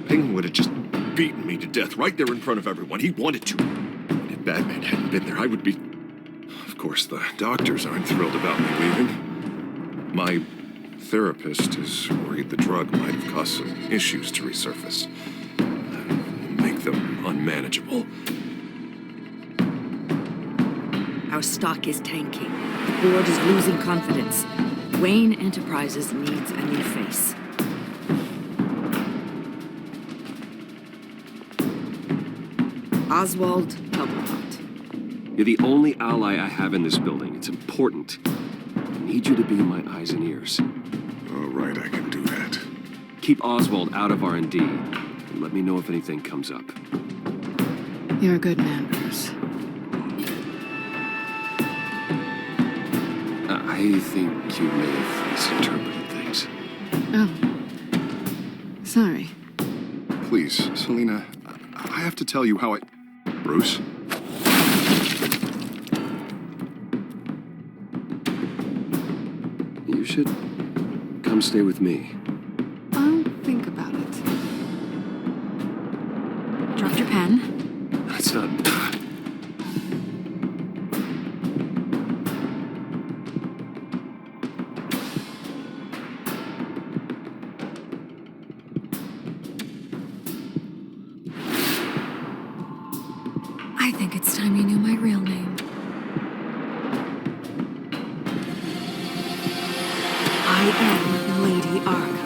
Kane would have just beaten me to death right there in front of everyone. He wanted to. And if Batman hadn't been there, I would be... Of course, the doctors aren't thrilled about me leaving. My therapist is worried the drug might have caused some issues to resurface. Make them unmanageable. Our stock is tanking. The board is losing confidence. Wayne Enterprises needs a new face. Oswald Cobblepot. You're the only ally I have in this building. It's important. I need you to be my eyes and ears. All right, I can do that. Keep Oswald out of R&D, and let me know if anything comes up. You're a good man, Bruce. I think you may have misinterpreted things. Oh. Sorry. Please, Selina, I have to tell you how I... Bruce? You should come stay with me. I'll think about it. Dropped your pen? That's not... I think it's time you knew my real name. I am Lady Arkham.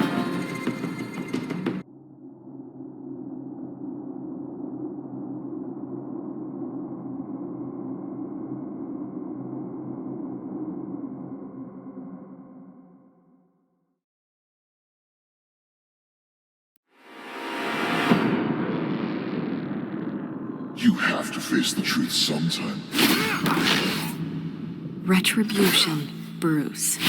You have to face the truth sometime. Retribution, Bruce.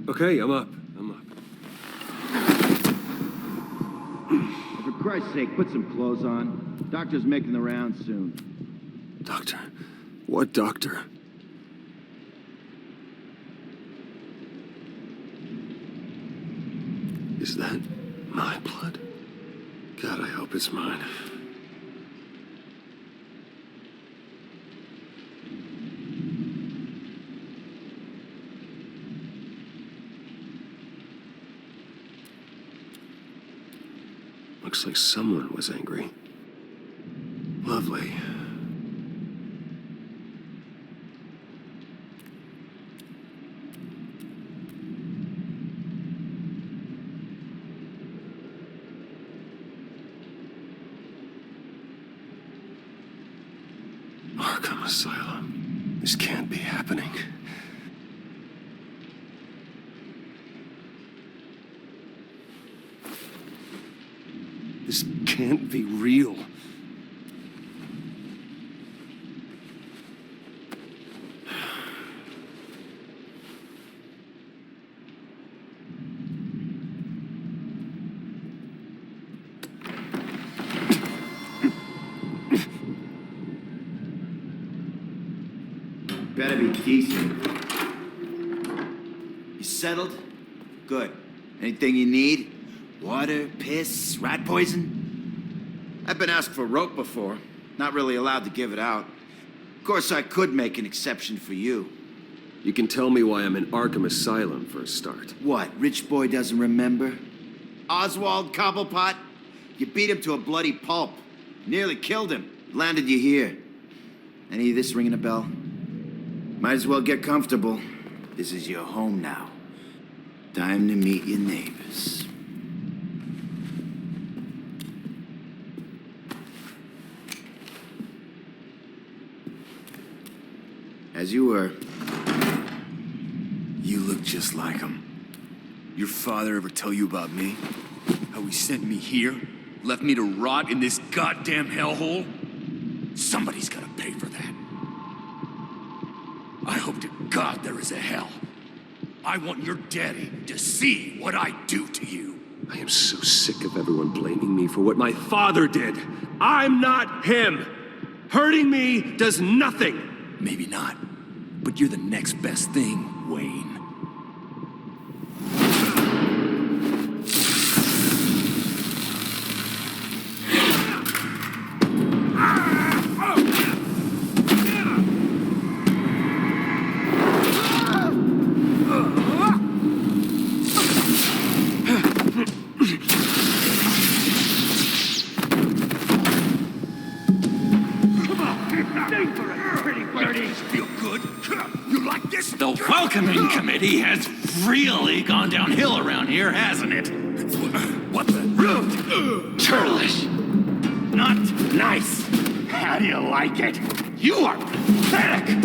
Okay, I'm up. For Christ's sake, put some clothes on. Doctor's making the rounds soon. Doctor? What doctor? Is that my blood? God, I hope it's mine. Looks like someone was angry. Lovely. Arkham Asylum. This can't be happening. This can't be real. Better be decent. You settled? Good. Anything you need? Water, piss, rat poison? I've been asked for rope before. Not really allowed to give it out. Of course, I could make an exception for you. You can tell me why I'm in Arkham Asylum for a start. What, rich boy doesn't remember? Oswald Cobblepot? You beat him to a bloody pulp. Nearly killed him. Landed you here. Any of this ringing a bell? Might as well get comfortable. This is your home now. Time to meet your neighbors. As you were. You look just like him. Your father ever tell you about me? How he sent me here? Left me to rot in this goddamn hellhole? Somebody's gotta pay for that. I hope to God there is a hell. I want your daddy to see what I do to you. I am so sick of everyone blaming me for what my father did. I'm not him. Hurting me does nothing. Maybe not, but you're the next best thing, Wayne. The welcoming committee has really gone downhill around here, hasn't it? What the? Rude! Churlish! Not nice! How do you like it? You are pathetic!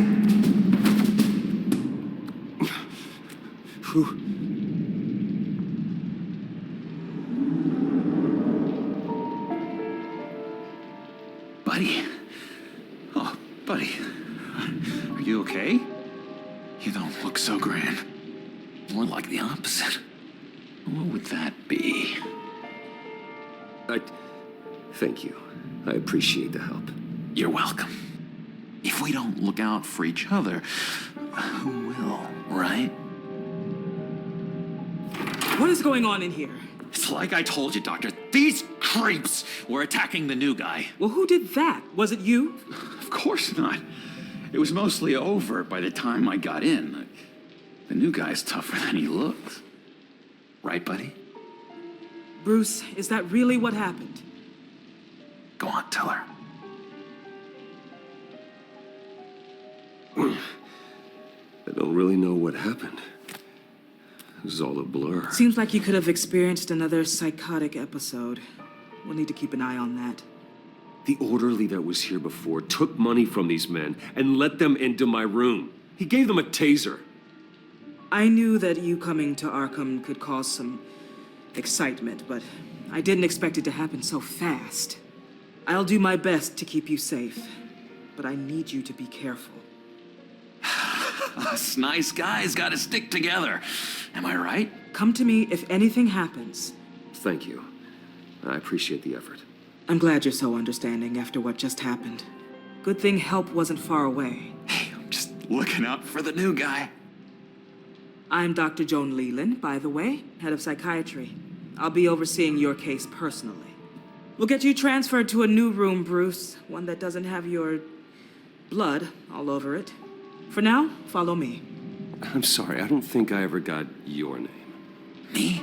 Buddy? Oh, buddy. Are you okay? You don't look so grand. More like the opposite. What would that be? Thank you. I appreciate the help. You're welcome. If we don't look out for each other, who will, right? What is going on in here? It's like I told you, Doctor. These creeps were attacking the new guy. Well, who did that? Was it you? Of course not. It was mostly over by the time I got in. The new guy's tougher than he looks. Right, buddy? Bruce, is that really what happened? Go on, tell her. I don't really know what happened. It was all a blur. Seems like you could have experienced another psychotic episode. We'll need to keep an eye on that. The orderly that was here before took money from these men and let them into my room. He gave them a taser. I knew that you coming to Arkham could cause some excitement, but I didn't expect it to happen so fast. I'll do my best to keep you safe, but I need you to be careful. Us nice guys gotta stick together. Am I right? Come to me if anything happens. Thank you. I appreciate the effort. I'm glad you're so understanding after what just happened. Good thing help wasn't far away. Hey, I'm just looking out for the new guy. I'm Dr. Joan Leland, by the way, head of psychiatry. I'll be overseeing your case personally. We'll get you transferred to a new room, Bruce, one that doesn't have your blood all over it. For now, follow me. I'm sorry, I don't think I ever got your name. Me?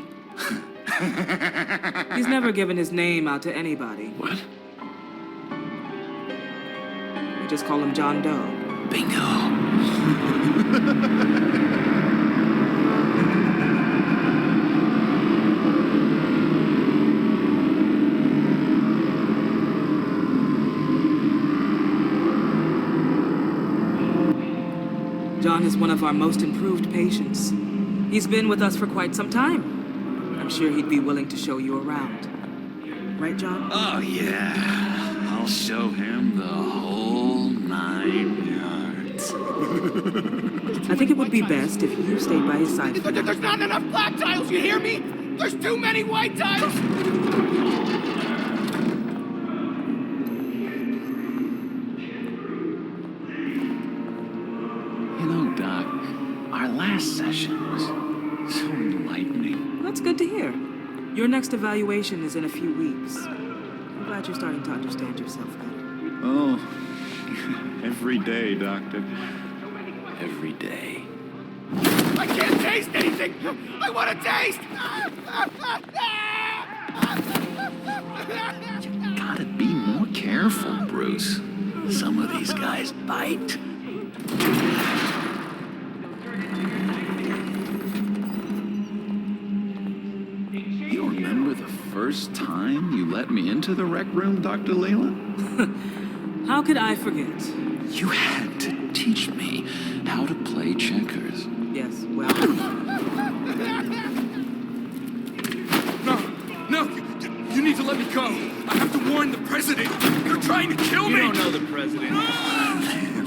He's never given his name out to anybody. What? We just call him John Doe. Bingo. John is one of our most improved patients. He's been with us for quite some time. I'm sure he'd be willing to show you around. Right, John? Oh, yeah. I'll show him the whole 9 yards. I think it would be best if you stayed by his side. There's not enough black tiles, you hear me? There's too many white tiles! You know, Doc, our last session was so enlightening. That's good to hear. Your next evaluation is in a few weeks. I'm glad you're starting to understand yourself better. Oh, every day, Doctor. Every day. I can't taste anything! I want to taste! Gotta be more careful, Bruce. Some of these guys bite. You remember the first time you let me into the rec room, Dr. Leland? How could I forget? You had to teach me how to play checkers. Yes, well... No, you need to let me go. I have to warn the president. They're trying to kill me. You don't know the president.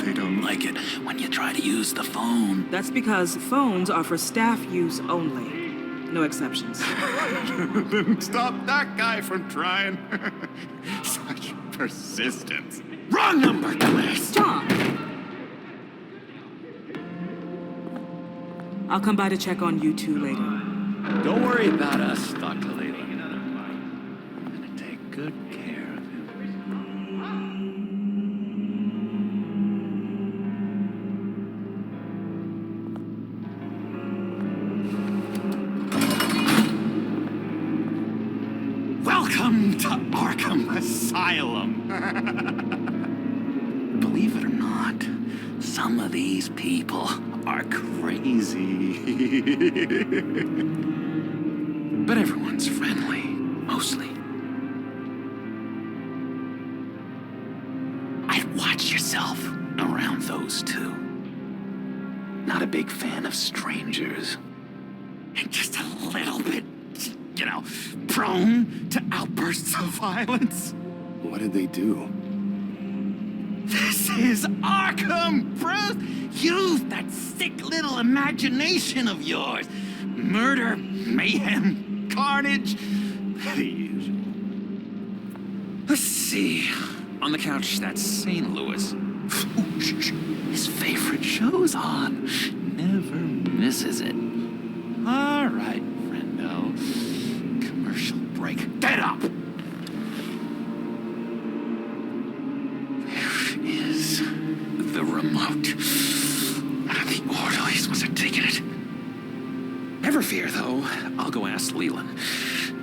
They don't like it when you try to use the phone. That's because phones are for staff use only. No exceptions. Stop that guy from trying. Such persistence. Wrong number, dumbass. John! I'll come by to check on you two later. Don't worry about us, Dr. Leland. I'm gonna take good care of him. Welcome to Arkham Asylum. Believe it or not, some of these people are crazy. But everyone's friendly, mostly. I'd watch yourself around those two. Not a big fan of strangers. And just a little bit, prone to outbursts of violence. What did they do? This is Arkham, Bruce! Use that sick little imagination of yours. Murder, mayhem, carnage, the usual. Let's see. On the couch, that's St. Louis. His favorite show's on. Never misses it. All right, friendo. Commercial break. Get up! There is the remote. One of the orderlies must have taken it. Never fear, though. I'll go ask Leland.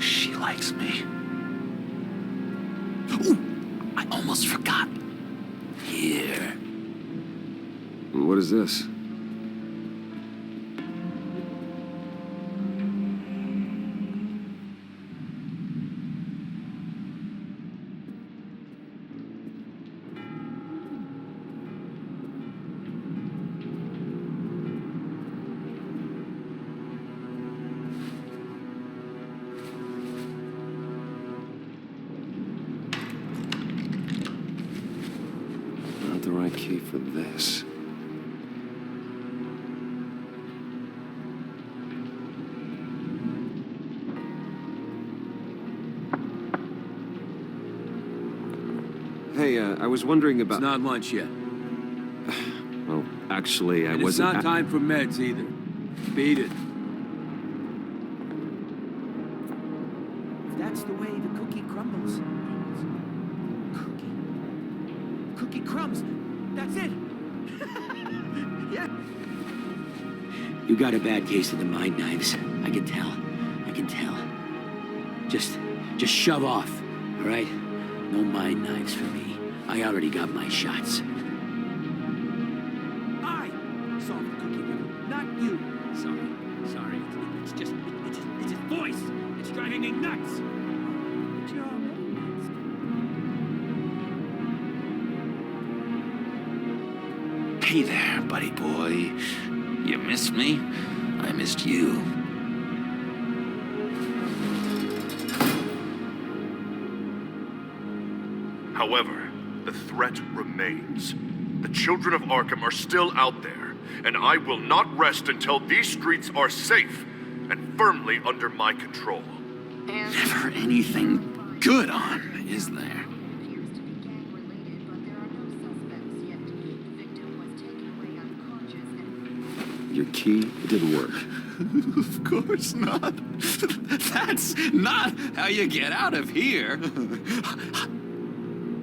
She likes me. Ooh, I almost forgot. Here. What is this? Not the right key for this. Hey, I was wondering about... It's not lunch yet. Well, actually, I And it's wasn't... not time for meds either. Beat it. That's the way the cookie crumbles. Cookie crumbs. That's it. Yeah. You got a bad case of the mind knives. I can tell. I can tell. Just shove off, all right? No mind knives for me. I already got my shots. I saw the cookie river, not you. Sorry. It's his voice. It's driving me nuts. But you're already nuts. Hey there, buddy boy. You missed me? I missed you. However, the threat remains. The children of Arkham are still out there, and I will not rest until these streets are safe and firmly under my control. Never anything good on, is there? Your key didn't work. Of course not. That's not how you get out of here.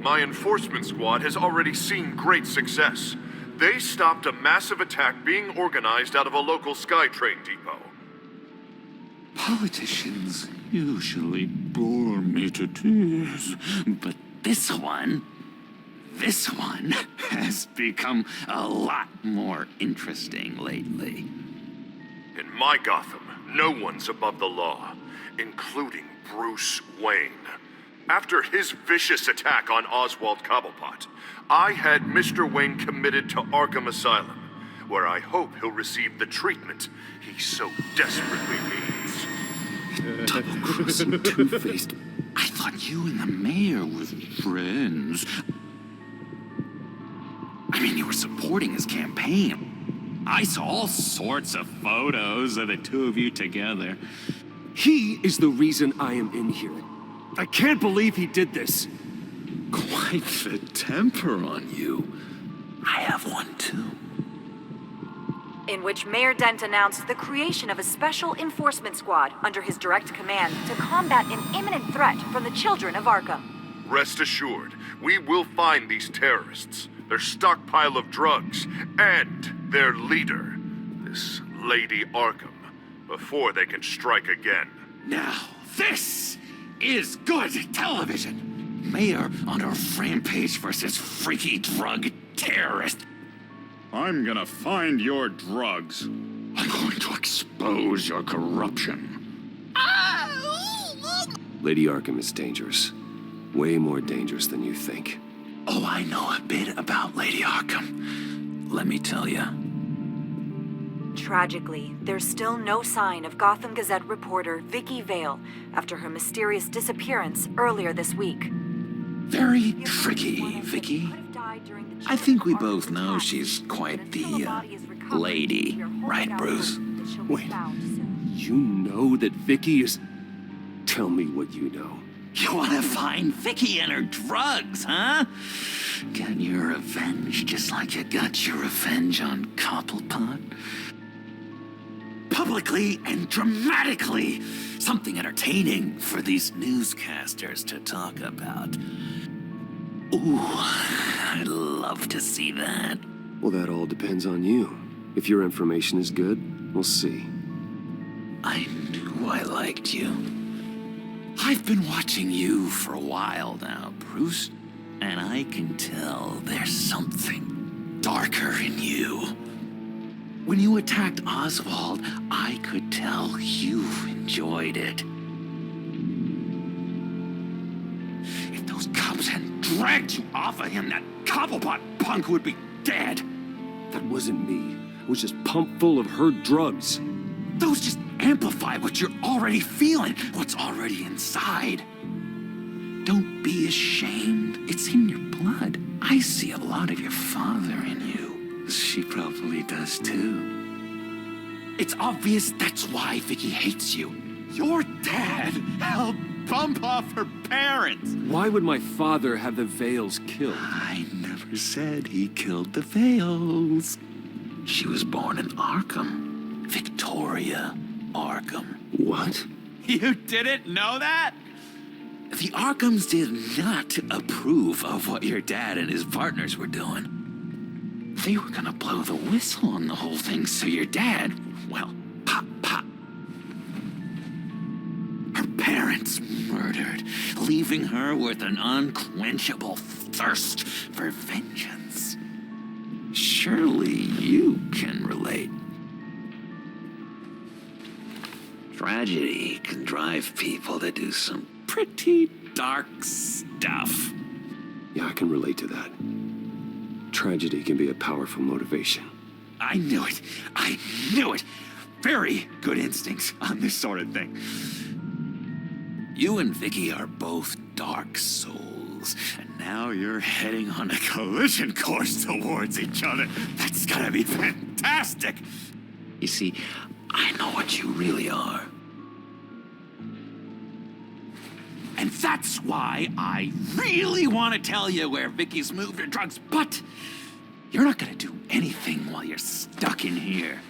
My enforcement squad has already seen great success. They stopped a massive attack being organized out of a local SkyTrain depot. Politicians usually bore me to tears, but this one has become a lot more interesting lately. In my Gotham, no one's above the law, including Bruce Wayne. After his vicious attack on Oswald Cobblepot, I had Mr. Wayne committed to Arkham Asylum, where I hope he'll receive the treatment he so desperately needs. Double-crossing, two-faced. I thought you and the mayor were friends. I mean, you were supporting his campaign. I saw all sorts of photos of the two of you together. He is the reason I am in here. I can't believe he did this. Quite the temper on you. I have one too. In which Mayor Dent announced the creation of a special enforcement squad under his direct command to combat an imminent threat from the children of Arkham. Rest assured, we will find these terrorists, their stockpile of drugs, and their leader, this Lady Arkham, before they can strike again. Now, this is good television. Mayor on a rampage versus freaky drug terrorist. I'm gonna find your drugs. I'm going to expose your corruption. Lady Arkham is dangerous. Way more dangerous than you think. Oh, I know a bit about Lady Arkham. Let me tell you. Tragically, there's still no sign of Gotham Gazette reporter Vicky Vale after her mysterious disappearance earlier this week. Very tricky, Vicky. I think we both know she's quite the lady, right, Bruce? Wait, you know that Vicky is... Tell me what you know. You want to find Vicky and her drugs, huh? Get your revenge just like you got your revenge on Cobblepot? Publicly and dramatically. Something entertaining for these newscasters to talk about. Ooh, I'd love to see that. Well, that all depends on you. If your information is good, we'll see. I knew I liked you. I've been watching you for a while now, Bruce, and I can tell there's something darker in you. When you attacked Oswald, I could tell you enjoyed it. If those cops hadn't dragged you off of him, that Cobblepot punk would be dead. That wasn't me. It was just pumped full of her drugs. Those just amplify what you're already feeling, what's already inside. Don't be ashamed. It's in your blood. I see a lot of your father in you. She probably does too. It's obvious that's why Vicky hates you. Your dad helped bump off her parents. Why would my father have the Vales killed? I never said he killed the Vales. She was born in Arkham. Victoria Arkham. What? You didn't know that? The Arkhams did not approve of what your dad and his partners were doing. They were gonna blow the whistle on the whole thing, so your dad, well, pop. Her parents murdered, leaving her with an unquenchable thirst for vengeance. Surely you can relate. Tragedy can drive people to do some pretty dark stuff. Yeah, I can relate to that. Tragedy can be a powerful motivation. I knew it. I knew it. Very good instincts on this sort of thing. You and Vicky are both dark souls, and now you're heading on a collision course towards each other. That's gonna be fantastic. You see, I know what you really are. And that's why I really want to tell you where Vicky's moved her drugs, but you're not gonna do anything while you're stuck in here.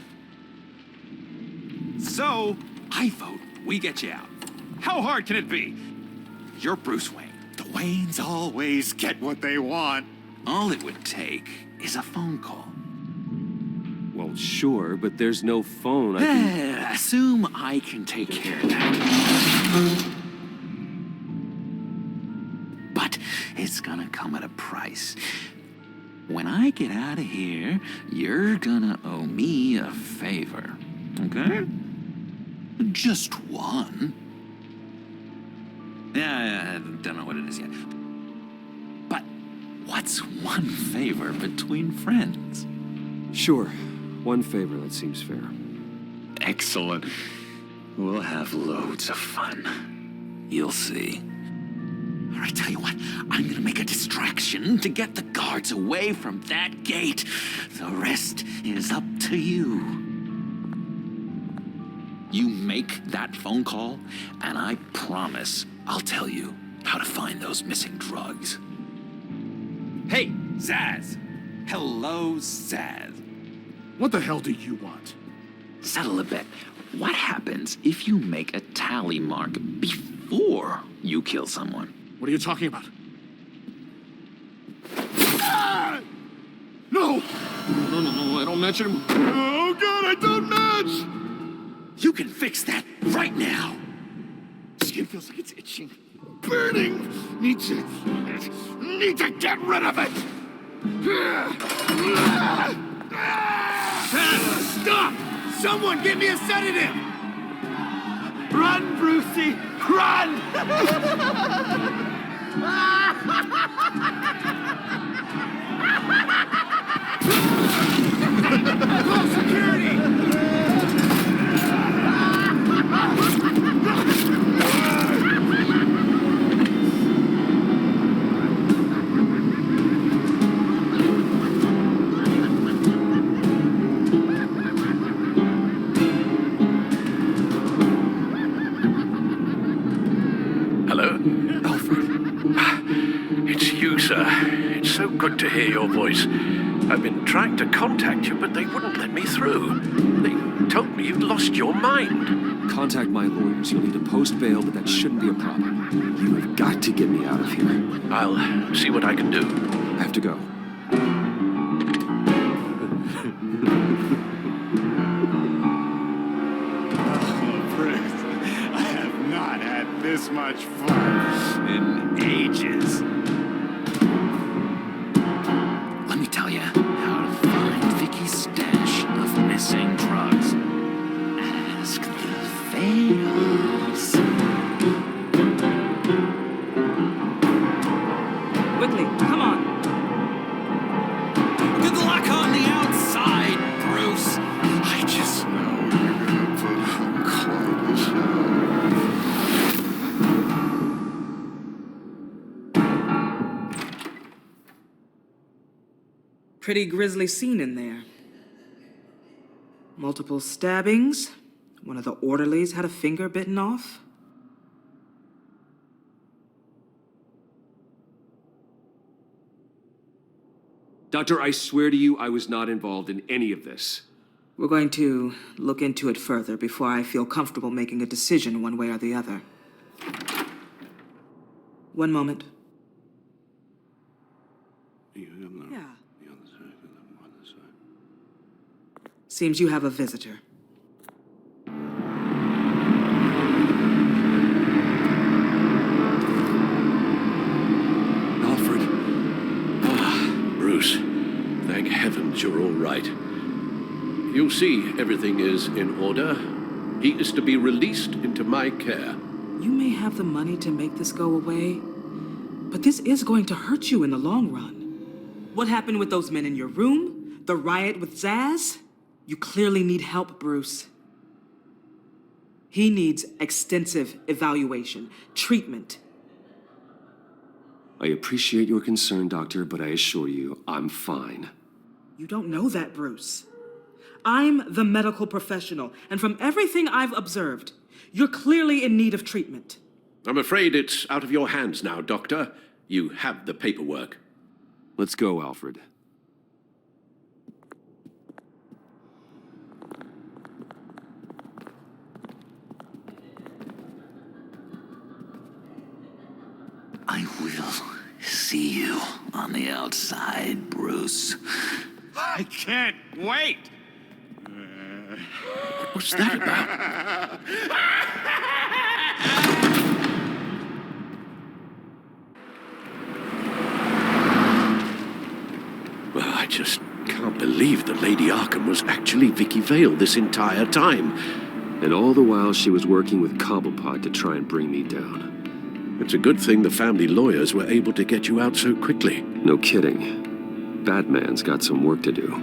So, I vote we get you out. How hard can it be? You're Bruce Wayne. The Waynes always get what they want. All it would take is a phone call. Well, sure, but there's no phone. Assume I can take care of that. But it's gonna come at a price. When I get out of here, you're gonna owe me a favor, okay? Just one. Yeah, I don't know what it is yet. But what's one favor between friends? Sure. One favor, that seems fair. Excellent. We'll have loads of fun. You'll see. All right, tell you what, I'm gonna make a distraction to get the guards away from that gate. The rest is up to you. You make that phone call, and I promise I'll tell you how to find those missing drugs. Hey, Zaz. Hello, Zaz. What the hell do you want? Settle a bet. What happens if you make a tally mark before you kill someone? What are you talking about? Ah! No! No, I don't match him. Oh, God, I don't match! You can fix that right now. Skin feels like it's itching. Burning! Need to get rid of it! Stop! Someone give me a sedative! Run, Brucey! Run! Call security! It's so good to hear your voice. I've been trying to contact you, but they wouldn't let me through. They told me you'd lost your mind. Contact my lawyers. You'll need to post bail, but that shouldn't be a problem. You have got to get me out of here. I'll see what I can do. I have to go. Bruce, I have not had this much fun in ages. Let me tell you how to find Vicky's stash of missing drugs. Ask the Fails. Quickly, come on. Good luck on the outside, Bruce. I just know you're gonna put Clovis Pretty grisly scene in there. Multiple stabbings. One of the orderlies had a finger bitten off. Doctor, I swear to you, I was not involved in any of this. We're going to look into it further before I feel comfortable making a decision one way or the other. One moment. Yeah. Seems you have a visitor. Alfred. Bruce, thank heavens you're all right. You see, everything is in order. He is to be released into my care. You may have the money to make this go away, but this is going to hurt you in the long run. What happened with those men in your room? The riot with Zaz? You clearly need help, Bruce. He needs extensive evaluation, treatment. I appreciate your concern, Doctor, but I assure you, I'm fine. You don't know that, Bruce. I'm the medical professional, and from everything I've observed, you're clearly in need of treatment. I'm afraid it's out of your hands now, Doctor. You have the paperwork. Let's go, Alfred. I will see you on the outside, Bruce. I can't wait! What's that about? Well, I just can't believe that Lady Arkham was actually Vicky Vale this entire time. And all the while she was working with Cobblepot to try and bring me down. It's a good thing the family lawyers were able to get you out so quickly. No kidding. Batman's got some work to do.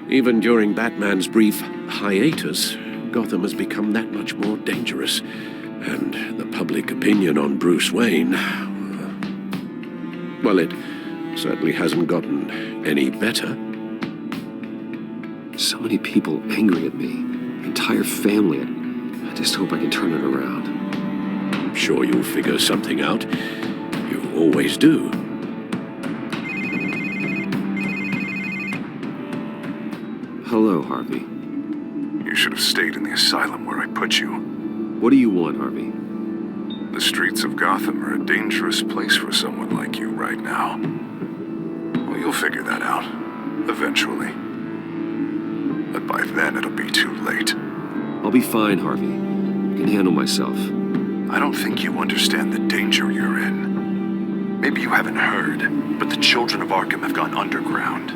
Even during Batman's brief hiatus, Gotham has become that much more dangerous. And the public opinion on Bruce Wayne... well, it certainly hasn't gotten any better. So many people angry at me. Entire family. I just hope I can turn it around. I'm sure you'll figure something out. You always do. Hello, Harvey. You should have stayed in the asylum where I put you. What do you want, Harvey? The streets of Gotham are a dangerous place for someone like you right now. Well, you'll figure that out. Eventually. But by then, it'll be too late. I'll be fine, Harvey. I can handle myself. I don't think you understand the danger you're in. Maybe you haven't heard, but the children of Arkham have gone underground.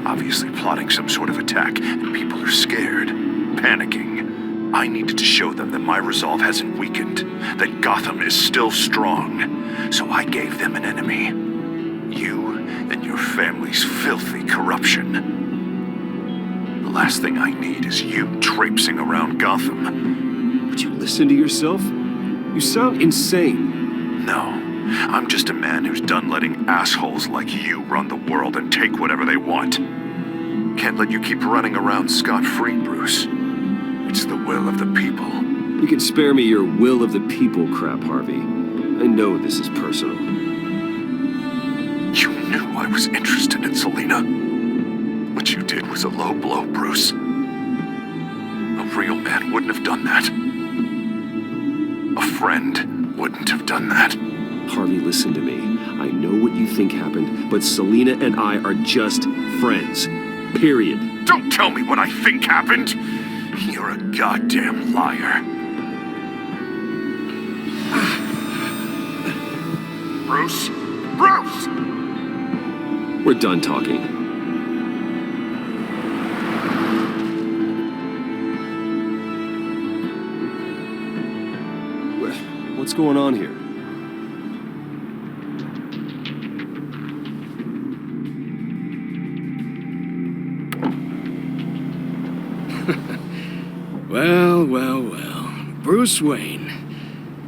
Obviously plotting some sort of attack, and people are scared, panicking. I needed to show them that my resolve hasn't weakened, that Gotham is still strong. So I gave them an enemy. You and your family's filthy corruption. The last thing I need is you traipsing around Gotham. Would you listen to yourself? You sound insane. No, I'm just a man who's done letting assholes like you run the world and take whatever they want. Can't let you keep running around scot-free, Bruce. It's the will of the people. You can spare me your will of the people crap, Harvey. I know this is personal. You knew I was interested in Selina. What you did was a low blow, Bruce. A real man wouldn't have done that. A friend wouldn't have done that. Harvey, listen to me. I know what you think happened, but Selina and I are just friends. Period. Don't tell me what I think happened! You're a goddamn liar. Bruce? Bruce! We're done talking. What's going on here? Well. Bruce Wayne.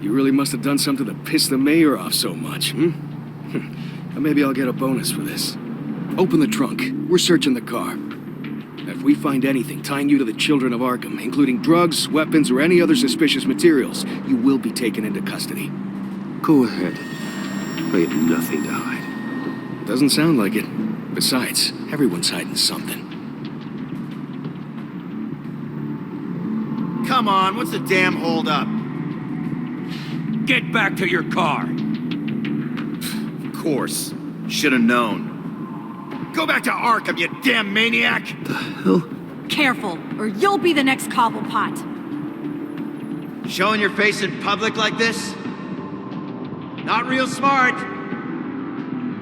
You really must have done something to piss the mayor off so much, Or maybe I'll get a bonus for this. Open the trunk. We're searching the car. If we find anything tying you to the children of Arkham, including drugs, weapons, or any other suspicious materials, you will be taken into custody. Go ahead. I have nothing to hide. Doesn't sound like it. Besides, everyone's hiding something. Come on, what's the damn holdup? Get back to your car. Of course. Should have known. Go back to Arkham, you damn maniac! The hell? Careful, or you'll be the next Cobblepot. Showing your face in public like this? Not real smart. I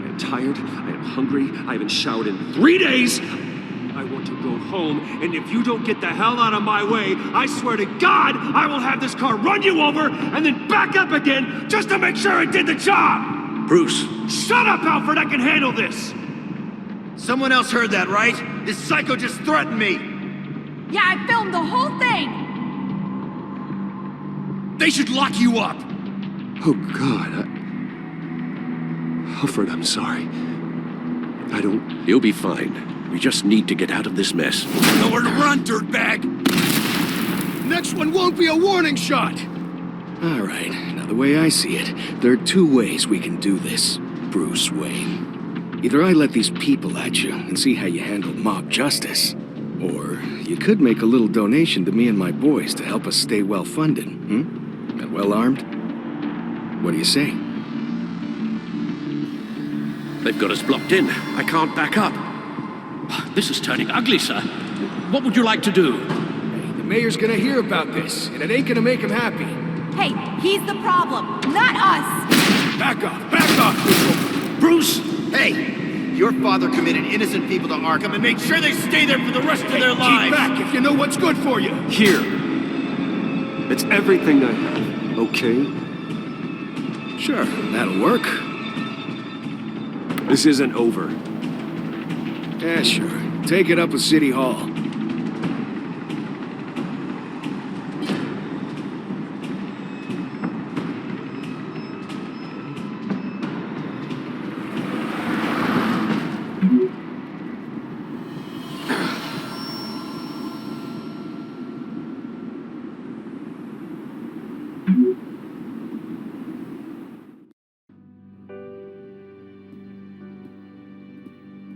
am tired. I am hungry. I haven't showered in 3 days. I want to go home, and if you don't get the hell out of my way, I swear to God, I will have this car run you over and then back up again just to make sure it did the job! Bruce. Shut up, Alfred! I can handle this! Someone else heard that, right? This psycho just threatened me! Yeah, I filmed the whole thing! They should lock you up! Oh, God, Alfred, I'm sorry. I don't... You'll be fine. We just need to get out of this mess. Nowhere to run, dirtbag! Next one won't be a warning shot! All right, now the way I see it, there are two ways we can do this, Bruce Wayne. Either I let these people at you and see how you handle mob justice, or you could make a little donation to me and my boys to help us stay well-funded, and well-armed? What do you say? They've got us blocked in. I can't back up. This is turning ugly, sir. What would you like to do? Hey, the mayor's gonna hear about this, and it ain't gonna make him happy. Hey, he's the problem, not us! Back off! Bruce! Hey! Your father committed innocent people to Arkham and made sure they stay there for the rest of their lives! Keep back if you know what's good for you! Here. It's everything I have, okay? Sure, that'll work. This isn't over. Yeah, sure. Take it up with City Hall.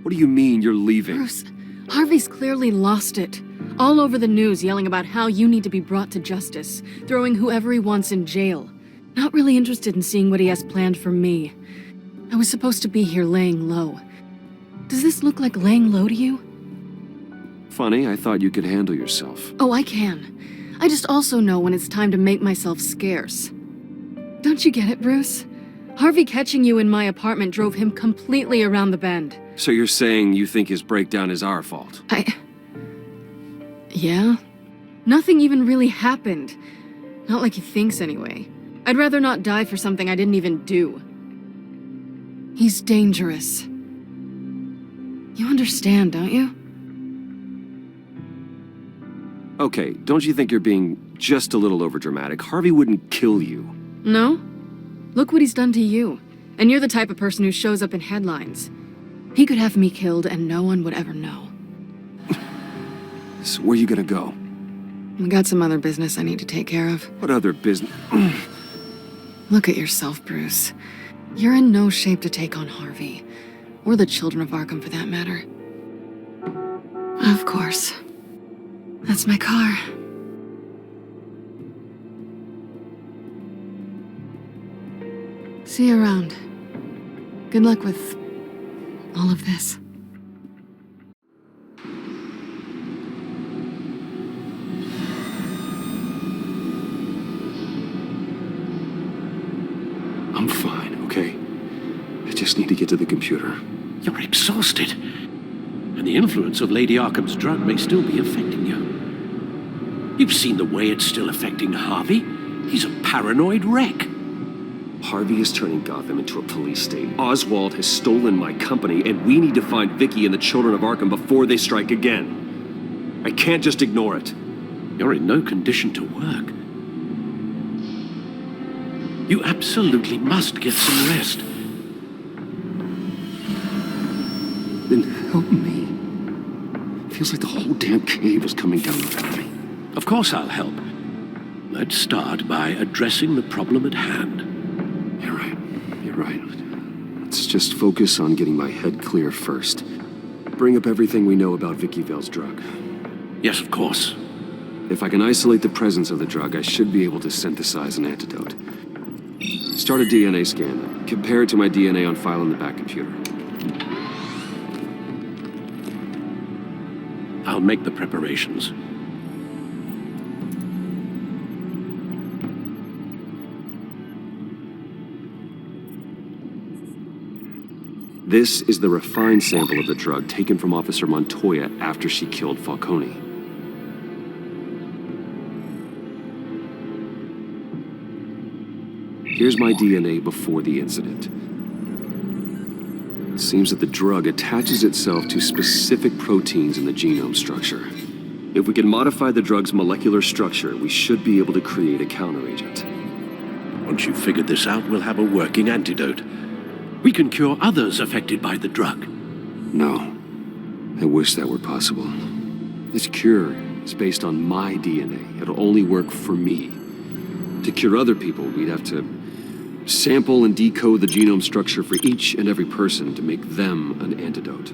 What do you mean you're leaving? Bruce, Harvey's clearly lost it. All over the news yelling about how you need to be brought to justice, throwing whoever he wants in jail. Not really interested in seeing what he has planned for me. I was supposed to be here laying low. Does this look like laying low to you? Funny, I thought you could handle yourself. Oh, I can. I just also know when it's time to make myself scarce. Don't you get it, Bruce? Harvey catching you in my apartment drove him completely around the bend. So you're saying you think his breakdown is our fault? Yeah? Nothing even really happened. Not like he thinks, anyway. I'd rather not die for something I didn't even do. He's dangerous. You understand, don't you? Okay, don't you think you're being just a little overdramatic? Harvey wouldn't kill you. No? Look what he's done to you. And you're the type of person who shows up in headlines. He could have me killed and no one would ever know. So where are you gonna go? I got some other business I need to take care of. What other business? Look at yourself, Bruce. You're in no shape to take on Harvey. Or the children of Arkham, for that matter. Of course. That's my car. See you around. Good luck with all of this. I'm fine, okay? I just need to get to the computer. You're exhausted. And the influence of Lady Arkham's drug may still be affecting you. You've seen the way it's still affecting Harvey. He's a paranoid wreck. Harvey is turning Gotham into a police state. Oswald has stolen my company, and we need to find Vicky and the children of Arkham before they strike again. I can't just ignore it. You're in no condition to work. You absolutely must get some rest. Then help me. Feels like the whole damn cave is coming down on me. Of course I'll help. Let's start by addressing the problem at hand. You're right. You're right. Let's just focus on getting my head clear first. Bring up everything we know about Vicky Vale's drug. Yes, of course. If I can isolate the presence of the drug, I should be able to synthesize an antidote. Start a DNA scan. Compare it to my DNA on file in the back computer. I'll make the preparations. This is the refined sample of the drug taken from Officer Montoya after she killed Falcone. Here's my DNA before the incident. It seems that the drug attaches itself to specific proteins in the genome structure. If we can modify the drug's molecular structure, we should be able to create a counteragent. Once you've figured this out, we'll have a working antidote. We can cure others affected by the drug. No. I wish that were possible. This cure is based on my DNA. It'll only work for me. To cure other people, we'd have to sample and decode the genome structure for each and every person to make them an antidote.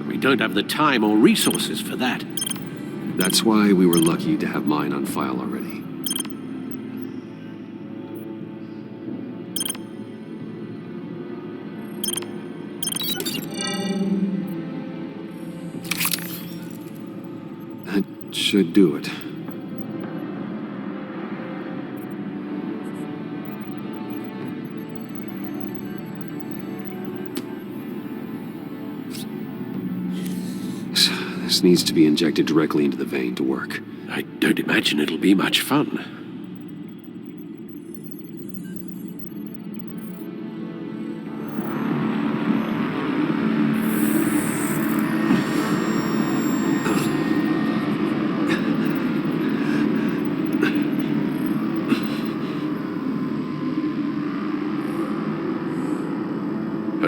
We don't have the time or resources for that. That's why we were lucky to have mine on file already. That should do it. This needs to be injected directly into the vein to work. I don't imagine it'll be much fun.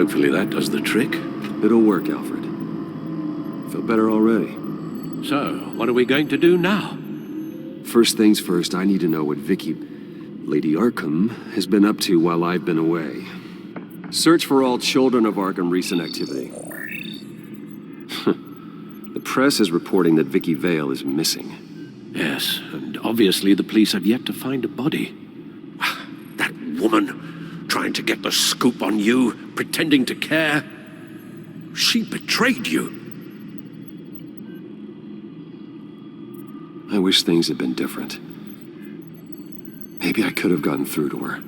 Hopefully that does the trick. It'll work, Alfred. Feel better already. So, what are we going to do now? First things first, I need to know what Lady Arkham, has been up to while I've been away. Search for all children of Arkham recent activity. The press is reporting that Vicky Vale is missing. Yes, and obviously the police have yet to find a body. That woman, trying to get the scoop on you, pretending to care. She betrayed you. I wish things had been different. Maybe I could have gotten through to her.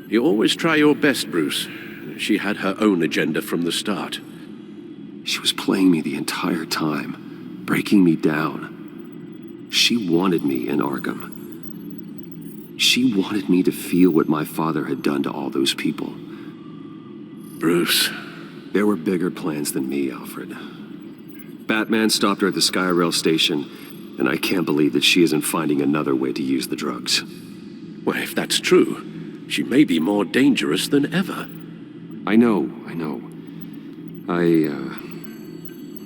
You always try your best, Bruce. She had her own agenda from the start. She was playing me the entire time, breaking me down. She wanted me in Arkham. She wanted me to feel what my father had done to all those people. Bruce. There were bigger plans than me, Alfred. Batman stopped her at the Skyrail station, and I can't believe that she isn't finding another way to use the drugs. Well, if that's true, she may be more dangerous than ever. I know. I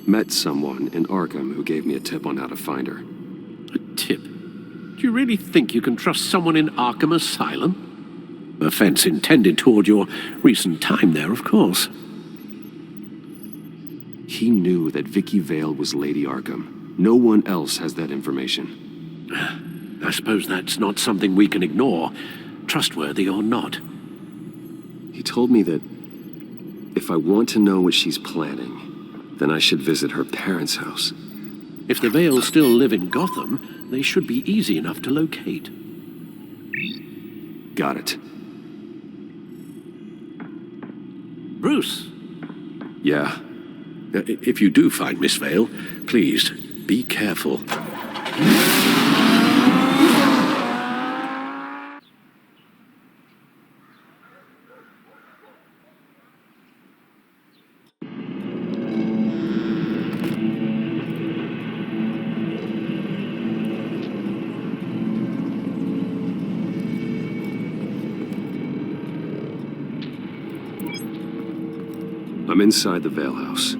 met someone in Arkham who gave me a tip on how to find her. A tip? Do you really think you can trust someone in Arkham Asylum? Offense intended toward your recent time there, of course. He knew that Vicky Vale was Lady Arkham. No one else has that information. I suppose that's not something we can ignore, trustworthy or not. He told me that if I want to know what she's planning, then I should visit her parents' house. If the Vales still live in Gotham, they should be easy enough to locate. Got it. Bruce? Yeah? If you do find Miss Vale, please, be careful. I'm inside the Vale house.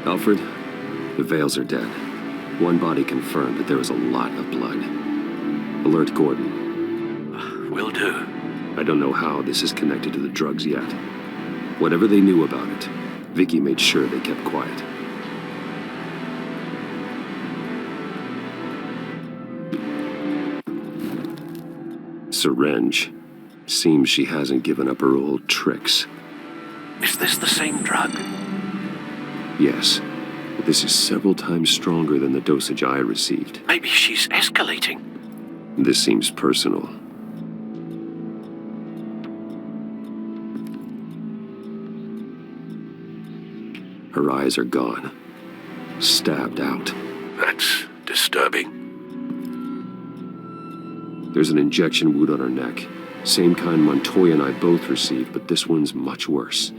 Alfred, the Vales are dead. One body confirmed, but there was a lot of blood. Alert Gordon. Will do. I don't know how this is connected to the drugs yet. Whatever they knew about it, Vicky made sure they kept quiet. Syringe. Seems she hasn't given up her old tricks. Is this the same drug? Yes. But this is several times stronger than the dosage I received. Maybe she's escalating. This seems personal. Her eyes are gone. Stabbed out. That's disturbing. There's an injection wound on her neck. Same kind Montoya and I both received, but this one's much worse.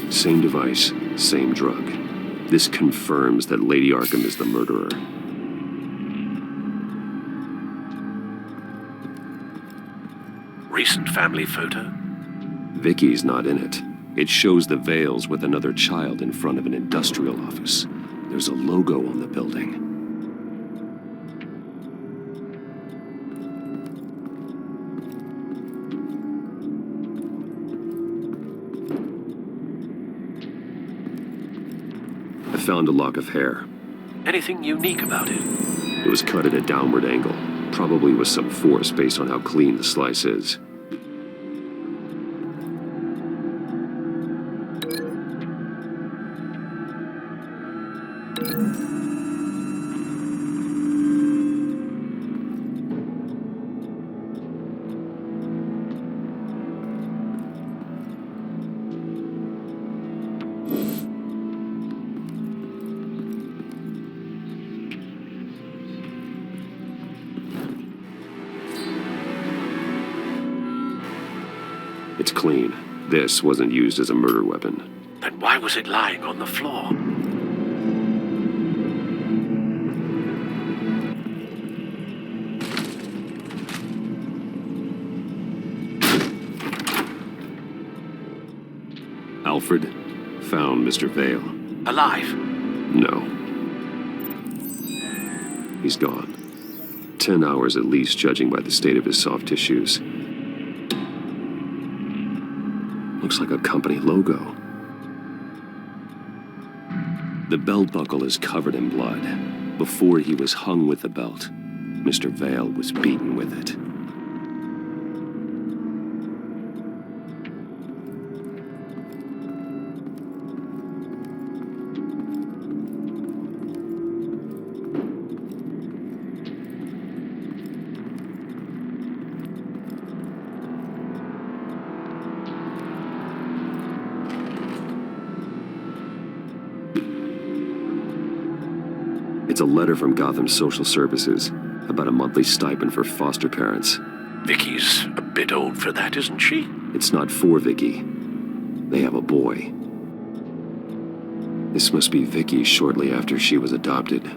Same device, same drug. This confirms that Lady Arkham is the murderer. Recent family photo? Vicky's not in it. It shows the Vales with another child in front of an industrial office. There's a logo on the building. I found a lock of hair. Anything unique about it? It was cut at a downward angle, probably with some force based on how clean the slice is. It's clean. This wasn't used as a murder weapon. Then why was it lying on the floor? Alfred found Mr. Vale. Alive? No. He's gone. 10 hours at least, judging by the state of his soft tissues. Looks like a company logo. The belt buckle is covered in blood. Before he was hung with the belt, Mr. Vale was beaten with it. It's a letter from Gotham Social Services about a monthly stipend for foster parents. Vicky's a bit old for that, isn't she? It's not for Vicky. They have a boy. This must be Vicky shortly after she was adopted.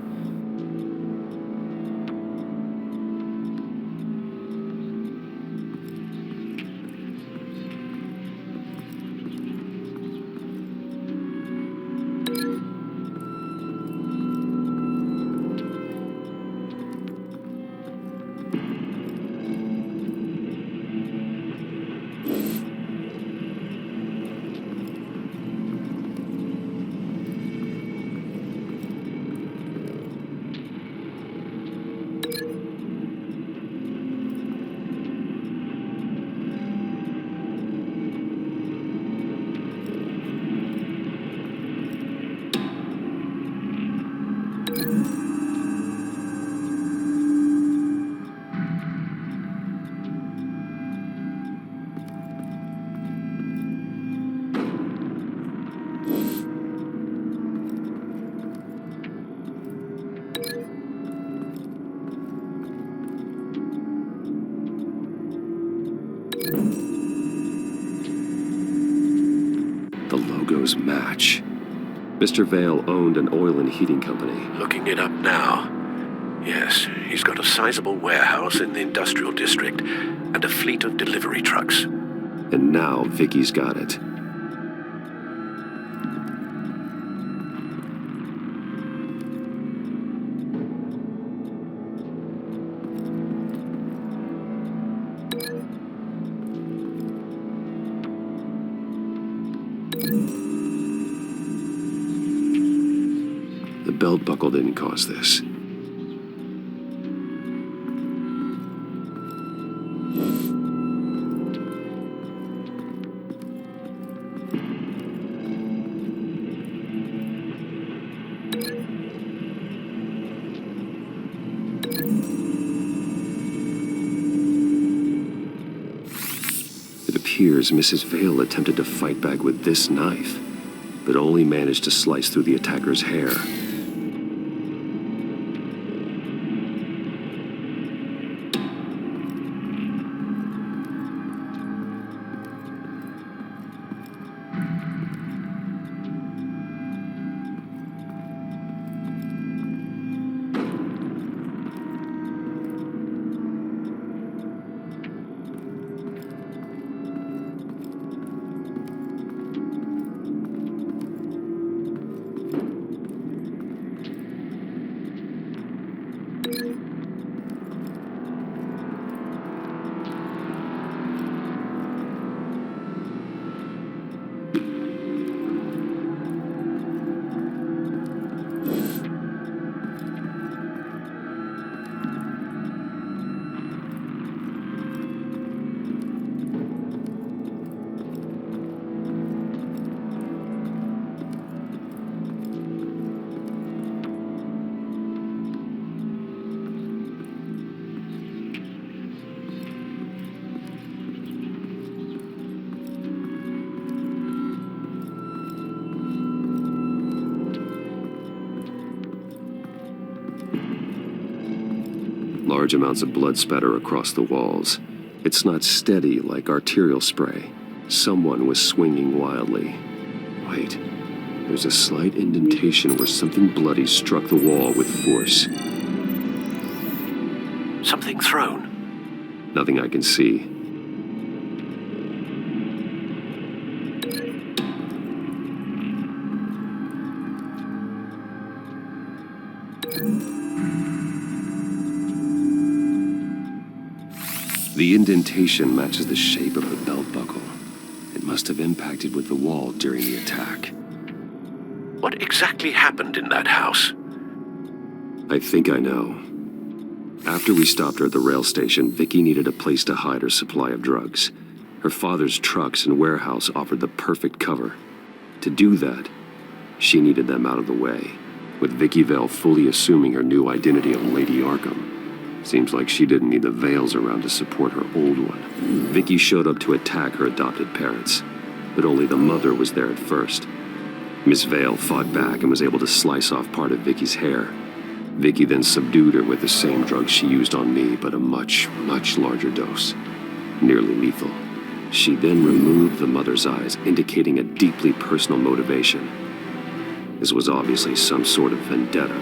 The logos match. Mr. Vale owned an oil and heating company. Looking it up now. Yes, he's got a sizable warehouse in the industrial district and a fleet of delivery trucks. And now Vicky's got it. The belt buckle didn't cause this. It appears Mrs. Vale attempted to fight back with this knife, but only managed to slice through the attacker's hair. Large amounts of blood spatter across the walls. It's not steady like arterial spray, Someone was swinging wildly. Wait, there's a slight indentation where something bloody struck the wall with force. Something thrown. Nothing I can see. The indentation matches the shape of the belt buckle. It must have impacted with the wall during the attack. What exactly happened in that house? I think I know. After we stopped her at the rail station, Vicky needed a place to hide her supply of drugs. Her father's trucks and warehouse offered the perfect cover. To do that, she needed them out of the way, with Vicky Vale fully assuming her new identity of Lady Arkham. Seems like she didn't need the Vales around to support her old one. Vicky showed up to attack her adopted parents, but only the mother was there at first. Miss Vale fought back and was able to slice off part of Vicky's hair. Vicky then subdued her with the same drug she used on me, but a much, much larger dose. Nearly lethal. She then removed the mother's eyes, indicating a deeply personal motivation. This was obviously some sort of vendetta.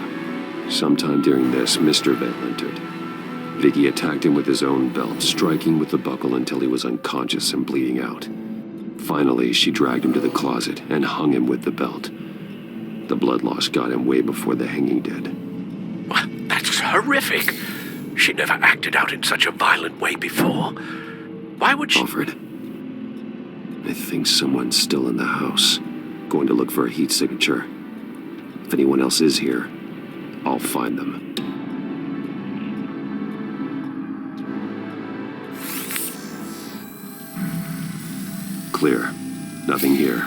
Sometime during this, Mr. Vale entered. Vicky attacked him with his own belt, striking with the buckle until he was unconscious and bleeding out. Finally, she dragged him to the closet and hung him with the belt. The blood loss got him way before the hanging did. That's horrific. She never acted out in such a violent way before. Why would she... Alfred, I think someone's still in the house. Going to look for a heat signature. If anyone else is here, I'll find them. Clear. Nothing here.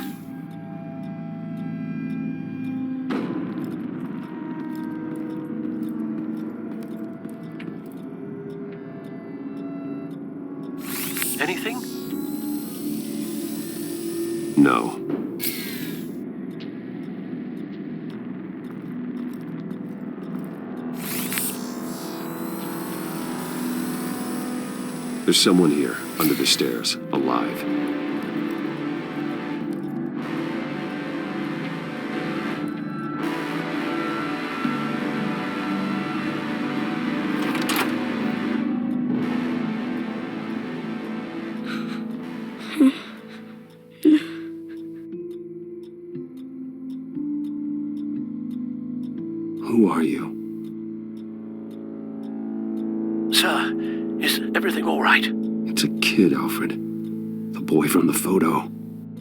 Anything? No. There's someone here, under the stairs, alive. Who are you? Sir, is everything all right? It's a kid, Alfred. The boy from the photo.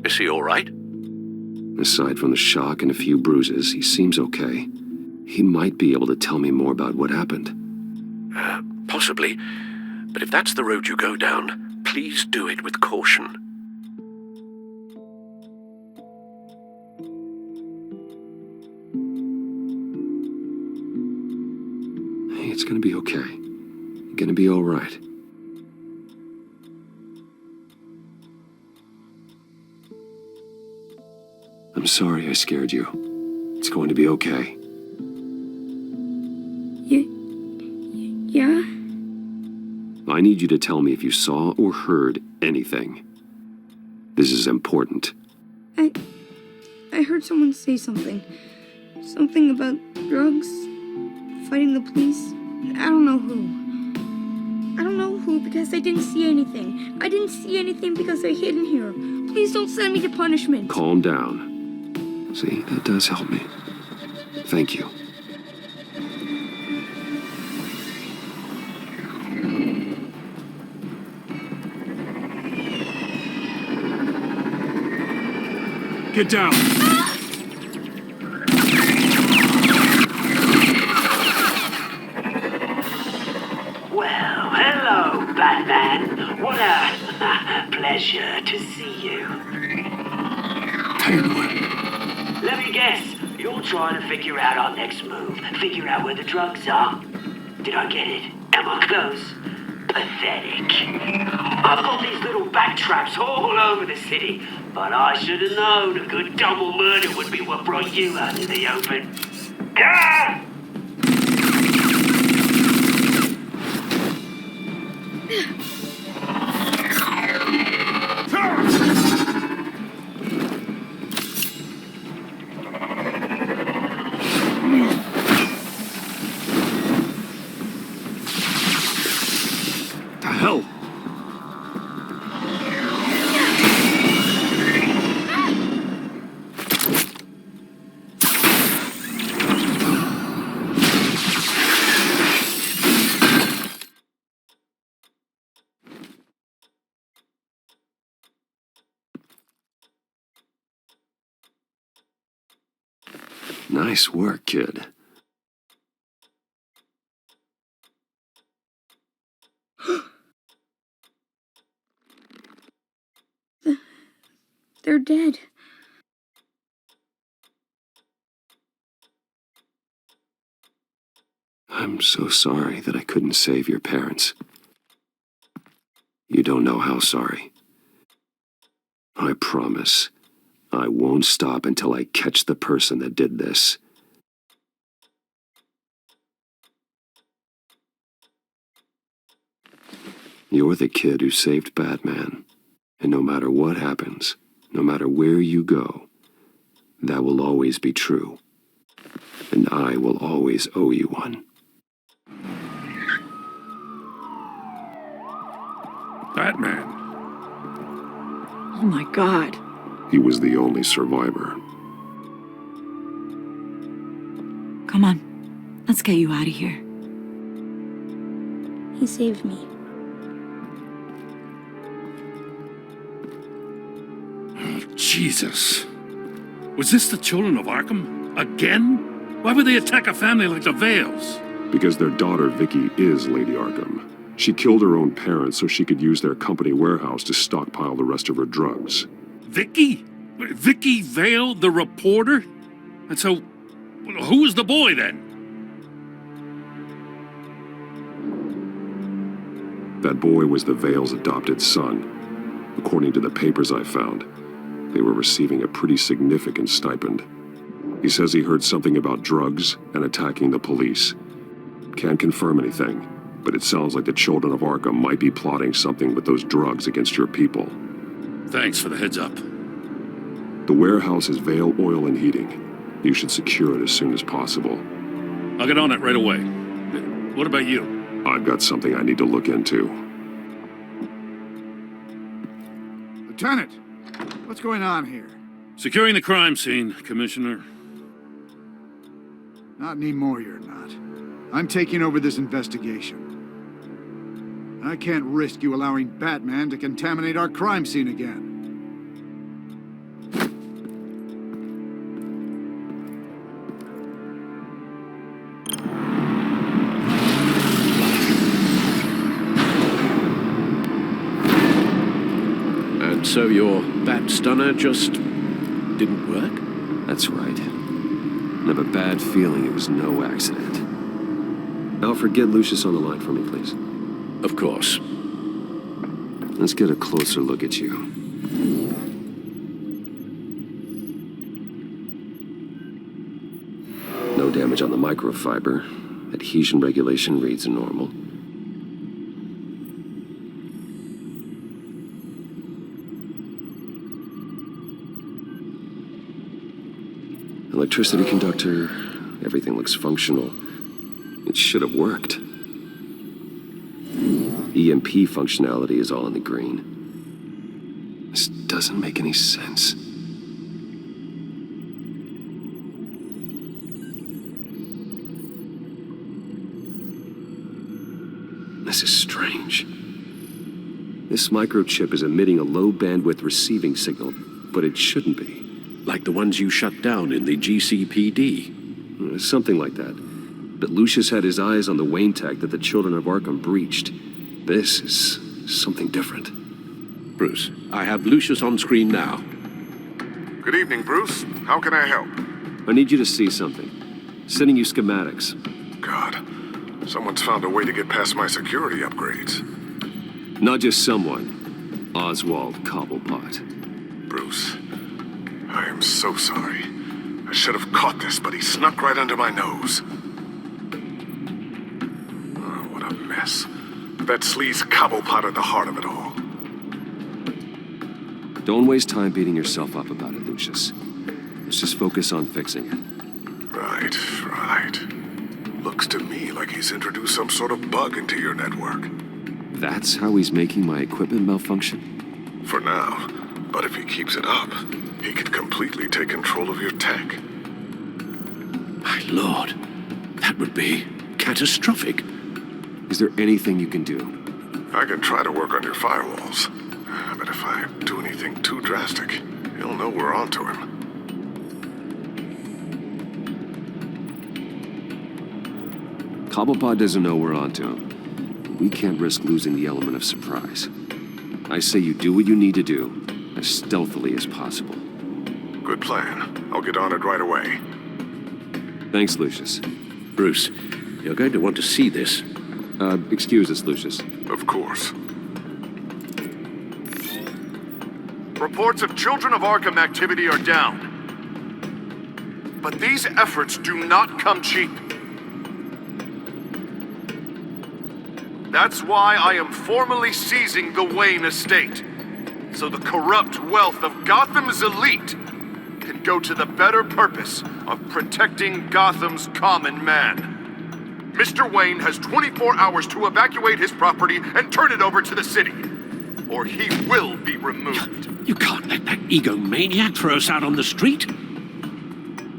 Is he all right? Aside from the shock and a few bruises, he seems okay. He might be able to tell me more about what happened. Possibly. But if that's the road you go down, please do it with caution. Hey, it's gonna be okay. You're gonna be all right. I'm sorry I scared you. It's going to be okay. Yeah? I need you to tell me if you saw or heard anything. This is important. I heard someone say something. Something about drugs, fighting the police. I don't know who. I don't know who because I didn't see anything. I didn't see anything because they're hidden here. Please don't send me to punishment. Calm down. See, that does help me. Thank you. Get down! Well, hello, Batman. What a pleasure to see you. Let me guess, you're trying to figure out our next move. Figure out where the drugs are. Did I get it? Am I close? Pathetic. I've got these little bat traps all over the city, but I should have known a good double murder would be what brought you out in the open. Ah! Nice work, kid. They're dead. I'm so sorry that I couldn't save your parents. You don't know how sorry. I promise, I won't stop until I catch the person that did this. You're the kid who saved Batman, and no matter what happens, no matter where you go, that will always be true, and I will always owe you one. Batman. Oh my God. He was the only survivor. Come on, let's get you out of here. He saved me. Jesus. Was this the children of Arkham? Again? Why would they attack a family like the Vales? Because their daughter, Vicky, is Lady Arkham. She killed her own parents so she could use their company warehouse to stockpile the rest of her drugs. Vicky? Vicky Vale, the reporter? And so, who was the boy then? That boy was the Vale's adopted son. According to the papers I found, they were receiving a pretty significant stipend. He says he heard something about drugs and attacking the police. Can't confirm anything, but it sounds like the children of Arkham might be plotting something with those drugs against your people. Thanks for the heads up. The warehouse is Vale Oil and Heating. You should secure it as soon as possible. I'll get on it right away. What about you? I've got something I need to look into. Lieutenant, what's going on here? Securing the crime scene, Commissioner. Not anymore, you're not. I'm taking over this investigation. I can't risk you allowing Batman to contaminate our crime scene again. And so your bat stunner just didn't work? That's right. I have a bad feeling it was no accident. Alfred, get Lucius on the line for me, please. Of course. Let's get a closer look at you. No damage on the microfiber. Adhesion regulation reads normal. Electricity conductor, everything looks functional. It should have worked. EMP functionality is all in the green. This doesn't make any sense. This is strange. This microchip is emitting a low-bandwidth receiving signal, but it shouldn't be. Like the ones you shut down in the GCPD. Something like that. But Lucius had his eyes on the Wayne tag that the children of Arkham breached. This is something different. Bruce, I have Lucius on screen now. Good evening, Bruce. How can I help? I need you to see something. Sending you schematics. God, someone's found a way to get past my security upgrades. Not just someone. Oswald Cobblepot. Bruce, I am so sorry. I should have caught this, but he snuck right under my nose. Oh, what a mess. That sleaze Cobblepot at the heart of it all. Don't waste time beating yourself up about it, Lucius. Let's just focus on fixing it. Right. Looks to me like he's introduced some sort of bug into your network. That's how he's making my equipment malfunction? For now. But if he keeps it up, he could completely take control of your tech. My lord, that would be catastrophic. Is there anything you can do? I can try to work on your firewalls. But if I do anything too drastic, he'll know we're onto him. Cobblepot doesn't know we're onto him. We can't risk losing the element of surprise. I say you do what you need to do, as stealthily as possible. Good plan. I'll get on it right away. Thanks, Lucius. Bruce, you're going to want to see this. Excuse us, Lucius. Of course. Reports of Children of Arkham activity are down. But these efforts do not come cheap. That's why I am formally seizing the Wayne estate, so the corrupt wealth of Gotham's elite can go to the better purpose of protecting Gotham's common man. Mr. Wayne has 24 hours to evacuate his property and turn it over to the city, or he will be removed. You can't let that egomaniac throw us out on the street.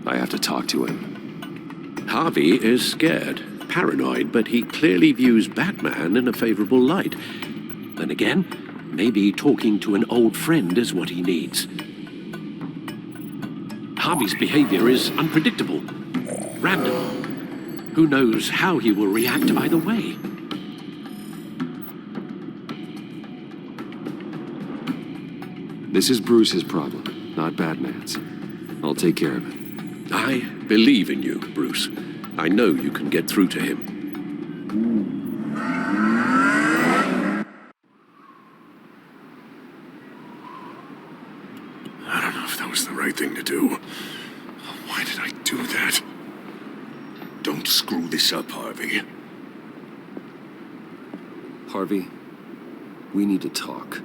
I have to talk to him. Harvey is scared, paranoid, but he clearly views Batman in a favorable light. Then again, maybe talking to an old friend is what he needs. Harvey's behavior is unpredictable, random. Who knows how he will react either way? This is Bruce's problem, not Batman's. I'll take care of it. I believe in you, Bruce. I know you can get through to him. I don't know if that was the right thing to do. Why did I do that? Don't screw this up, Harvey. Harvey, we need to talk.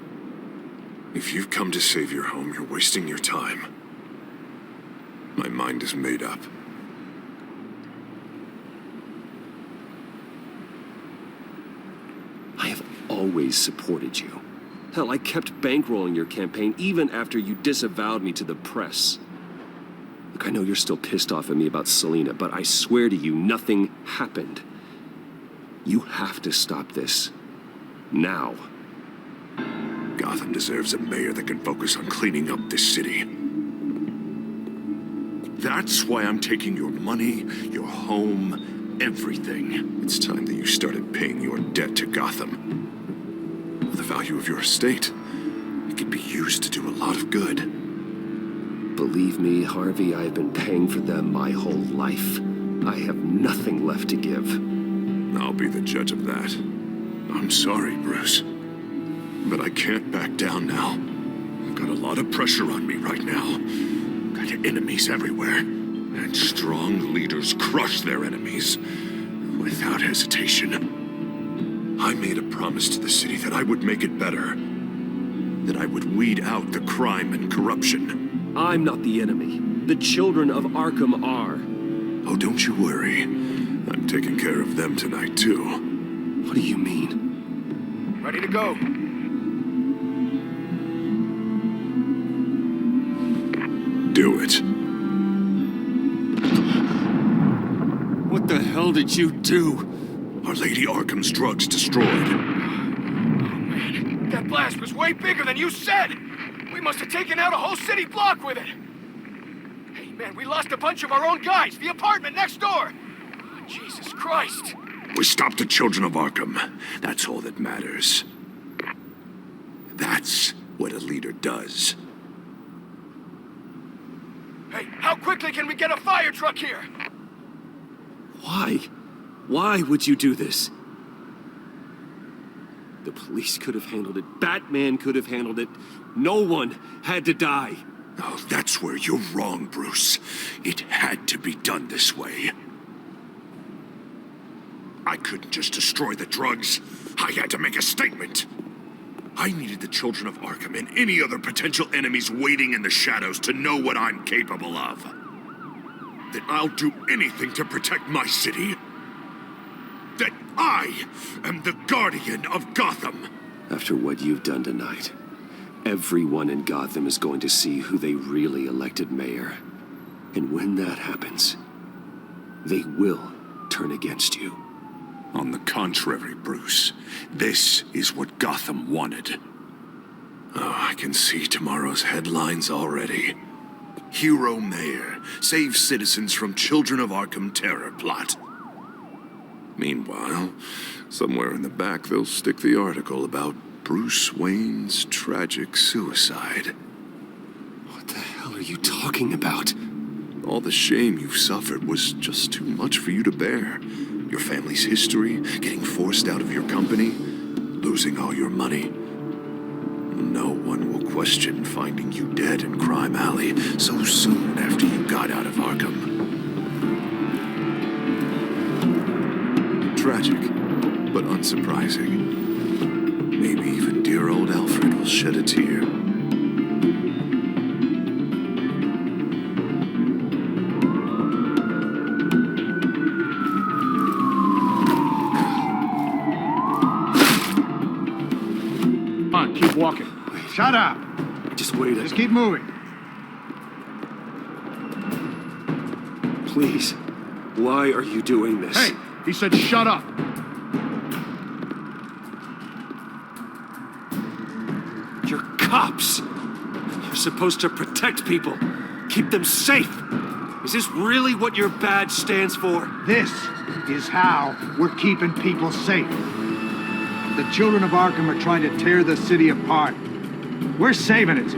If you've come to save your home, you're wasting your time. My mind is made up. I have always supported you. Hell, I kept bankrolling your campaign even after you disavowed me to the press. Look, I know you're still pissed off at me about Selina, but I swear to you, nothing happened. You have to stop this. Now. Gotham deserves a mayor that can focus on cleaning up this city. That's why I'm taking your money, your home, everything. It's time that you started paying your debt to Gotham. For the value of your estate, it could be used to do a lot of good. Believe me, Harvey, I've been paying for them my whole life. I have nothing left to give. I'll be the judge of that. I'm sorry, Bruce. But I can't back down now. I've got a lot of pressure on me right now. Got enemies everywhere. And strong leaders crush their enemies without hesitation. I made a promise to the city that I would make it better. That I would weed out the crime and corruption. I'm not the enemy. The children of Arkham are. Oh, don't you worry. I'm taking care of them tonight, too. What do you mean? Ready to go. Do it. What the hell did you do? Our Lady Arkham's drugs destroyed. Oh, man. That blast was way bigger than you said! We must have taken out a whole city block with it! Hey, man, we lost a bunch of our own guys! The apartment next door! Oh, Jesus Christ! We stopped the children of Arkham. That's all that matters. That's what a leader does. Hey, how quickly can we get a fire truck here? Why? Why would you do this? The police could have handled it. Batman could have handled it. No one had to die. Oh, that's where you're wrong, Bruce. It had to be done this way. I couldn't just destroy the drugs. I had to make a statement. I needed the children of Arkham and any other potential enemies waiting in the shadows to know what I'm capable of. That I'll do anything to protect my city. That I am the guardian of Gotham. After what you've done tonight, everyone in Gotham is going to see who they really elected mayor. And when that happens, they will turn against you. On the contrary, Bruce, this is what Gotham wanted. Oh, I can see tomorrow's headlines already. Hero Mayor saves citizens from Children of Arkham terror plot. Meanwhile, somewhere in the back they'll stick the article about Bruce Wayne's tragic suicide. What the hell are you talking about? All the shame you've suffered was just too much for you to bear. Your family's history, getting forced out of your company, losing all your money. No one will question finding you dead in Crime Alley so soon after you got out of Arkham. Tragic, but unsurprising. Maybe even dear old Alfred will shed a tear. Come on, keep walking. Shut up. Just wait. Just keep moving. Please. Why are you doing this? Hey, he said shut up. You're cops. You're supposed to protect people. Keep them safe. Is this really what your badge stands for? This is how we're keeping people safe. The children of Arkham are trying to tear the city apart. We're saving it.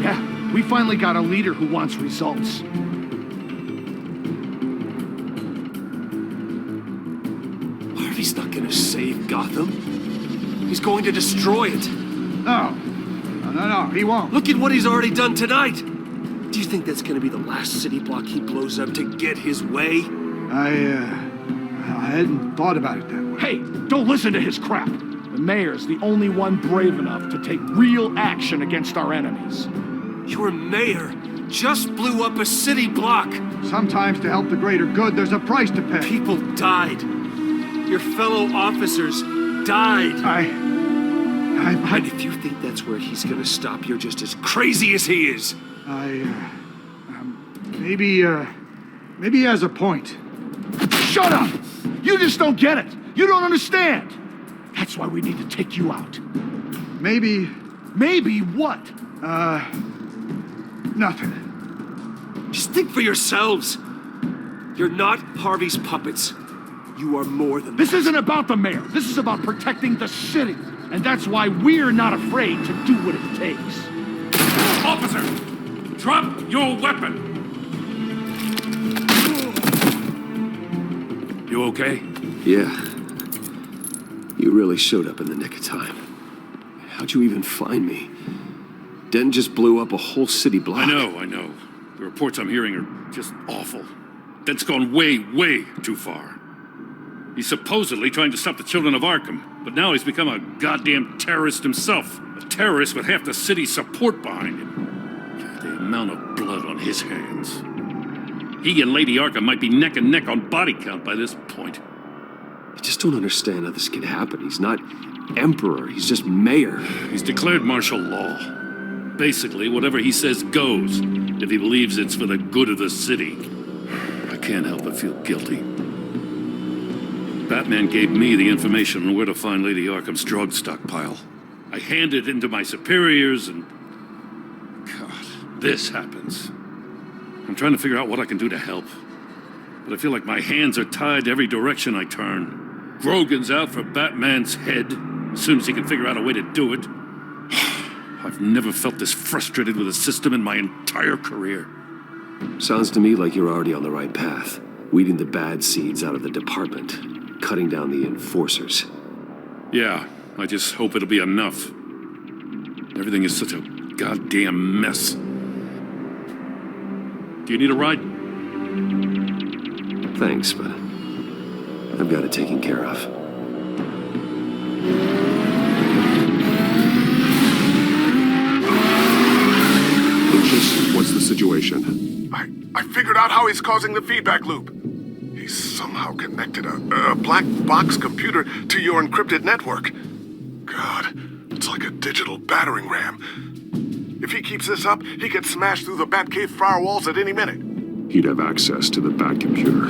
Yeah, we finally got a leader who wants results. Harvey's not gonna save Gotham. He's going to destroy it. No, he won't. Look at what he's already done tonight. Do you think that's gonna be the last city block he blows up to get his way? I hadn't thought about it that way. Hey, don't listen to his crap. The mayor's the only one brave enough to take real action against our enemies. Your mayor just blew up a city block. Sometimes to help the greater good, there's a price to pay. People died. Your fellow officers died. And if you think that's where he's gonna stop, you're just as crazy as he is. Maybe he has a point. Shut up! You just don't get it. You don't understand. That's why we need to take you out. Maybe what? Nothing. Just think for yourselves. You're not Harvey's puppets. You are more than This that. isn't about the mayor. This is about protecting the city. And that's why we're not afraid to do what it takes. Officer, drop your weapon. You okay? Yeah. You really showed up in the nick of time. How'd you even find me? Den just blew up a whole city block. I know. The reports I'm hearing are just awful. Den's gone way, way too far. He's supposedly trying to stop the children of Arkham, but now he's become a goddamn terrorist himself. A terrorist with half the city's support behind him. The amount of blood on his hands. He and Lady Arkham might be neck and neck on body count by this point. I just don't understand how this could happen. He's not emperor, he's just mayor. He's declared martial law. Basically, whatever he says goes, if he believes it's for the good of the city. I can't help but feel guilty. Batman gave me the information on where to find Lady Arkham's drug stockpile. I handed it into my superiors and... God, this happens. I'm trying to figure out what I can do to help. But I feel like my hands are tied every direction I turn. Grogan's out for Batman's head, as soon as he can figure out a way to do it. I've never felt this frustrated with a system in my entire career. Sounds to me like you're already on the right path. Weeding the bad seeds out of the department. Cutting down the enforcers. Yeah, I just hope it'll be enough. Everything is such a goddamn mess. Do you need a ride? Thanks, but I've got it taken care of. Lucius, what's the situation? I figured out how he's causing the feedback loop. He's somehow connected a black box computer to your encrypted network. God, it's like a digital battering ram. If he keeps this up, he could smash through the Batcave firewalls at any minute. He'd have access to the Bat computer.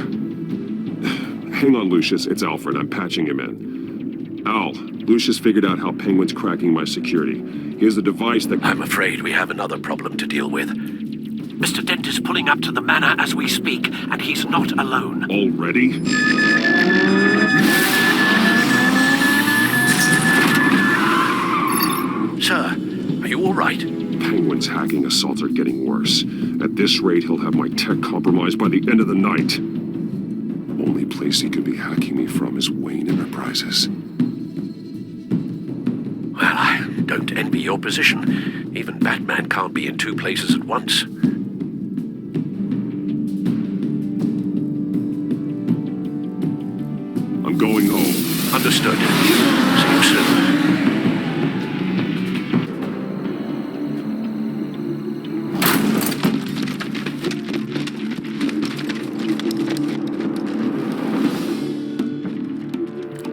Hang on, Lucius. It's Alfred. I'm patching him in. Al, Lucius figured out how Penguin's cracking my security. He has a device that... I'm afraid we have another problem to deal with. Mr. Dent is pulling up to the manor as we speak, and he's not alone. Already? Sir, are you all right? Penguin's hacking assaults are getting worse. At this rate, he'll have my tech compromised by the end of the night. Only place he could be hacking me from is Wayne Enterprises. Well, I don't envy your position. Even Batman can't be in two places at once. I'm going home. Understood. See you soon.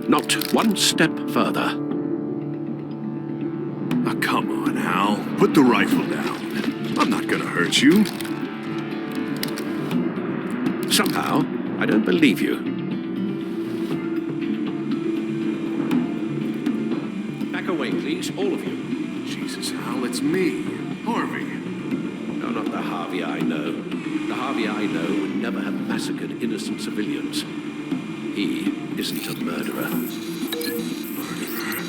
Not one step further. Oh, come on, Al. Put the rifle down. I'm not gonna hurt you. Somehow, I don't believe you. Back away, please, all of you. Jesus, Al, it's me, Harvey. No, not the Harvey I know. The Harvey I know would never have massacred innocent civilians. He isn't a murderer. Murderer?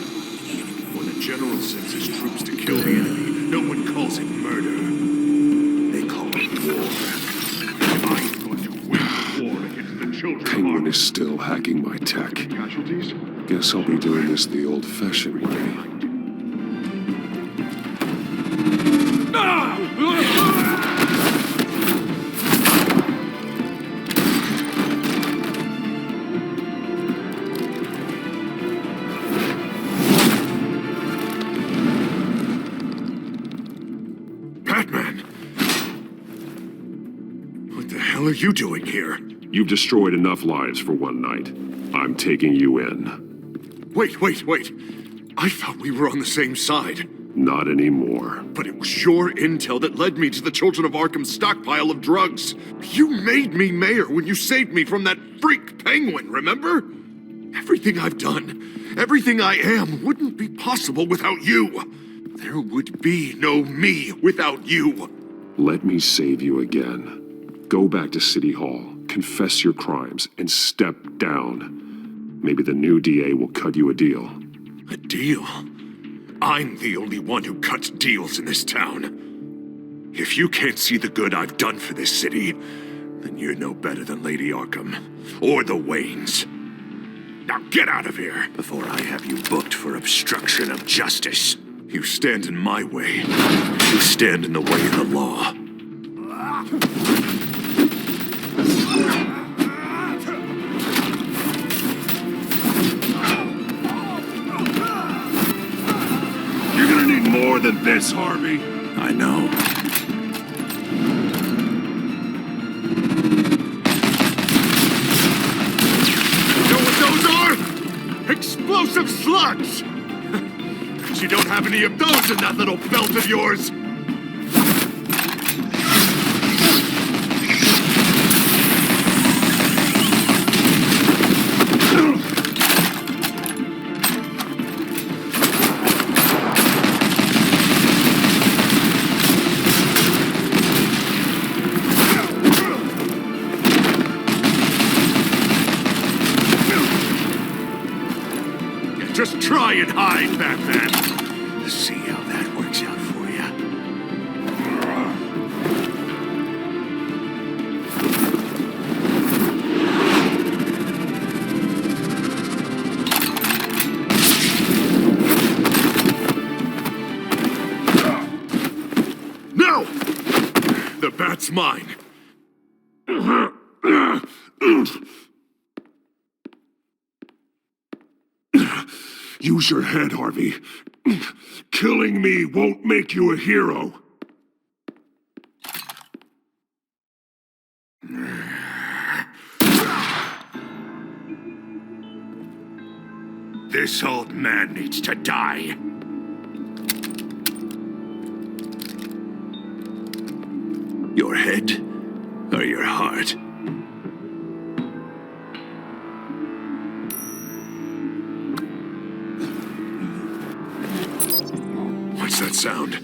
When a general sends his troops to kill the enemy, no one calls it murder. They call it war. I'm going to win the war against the children. Penguin is still hacking my tech. Casualties? Guess I'll be doing this the old-fashioned way. Batman! What the hell are you doing here? You've destroyed enough lives for one night. I'm taking you in. Wait. I thought we were on the same side. Not anymore. But it was your intel that led me to the Children of Arkham's stockpile of drugs. You made me mayor when you saved me from that freak penguin, remember? Everything I've done, everything I am, wouldn't be possible without you. There would be no me without you. Let me save you again. Go back to City Hall, confess your crimes, and step down. Maybe the new DA will cut you a deal. A deal? I'm the only one who cuts deals in this town. If you can't see the good I've done for this city, then you're no better than Lady Arkham, or the Waynes. Now get out of here, before I have you booked for obstruction of justice. You stand in my way. You stand in the way of the law. You're gonna need more than this, Harvey. I know. You know what those are? Explosive slugs! But you don't have any of those in that little belt of yours! Just try and hide, Batman. Let's see how that works out for you. No! The bat's mine. Use your head, Harvey. Killing me won't make you a hero. This old man needs to die. Your head or your heart? What's that sound?